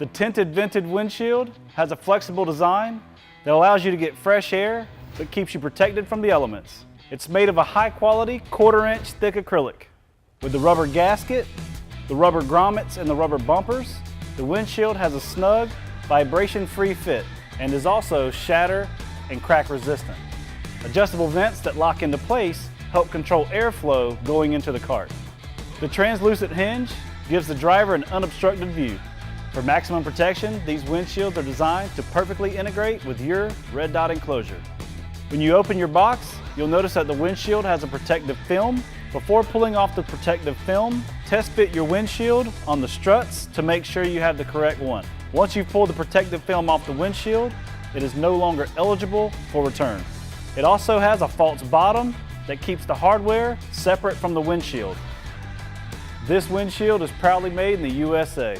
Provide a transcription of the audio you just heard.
The tinted vented windshield has a flexible design that allows you to get fresh air but keeps you protected from the elements. It's made of a high-quality 1/4 inch thick acrylic. With the rubber gasket, the rubber grommets, and the rubber bumpers, the windshield has a snug, vibration-free fit and is also shatter and crack resistant. Adjustable vents that lock into place help control airflow going into the cart. The translucent hinge gives the driver an unobstructed view. For maximum protection, these windshields are designed to perfectly integrate with your red dot enclosure. When you open your box, you'll notice that the windshield has a protective film. Before pulling off the protective film, test fit your windshield on the struts to make sure you have the correct one. Once you've pulled the protective film off the windshield, it is no longer eligible for return. It also has a false bottom that keeps the hardware separate from the windshield. This windshield is proudly made in the USA.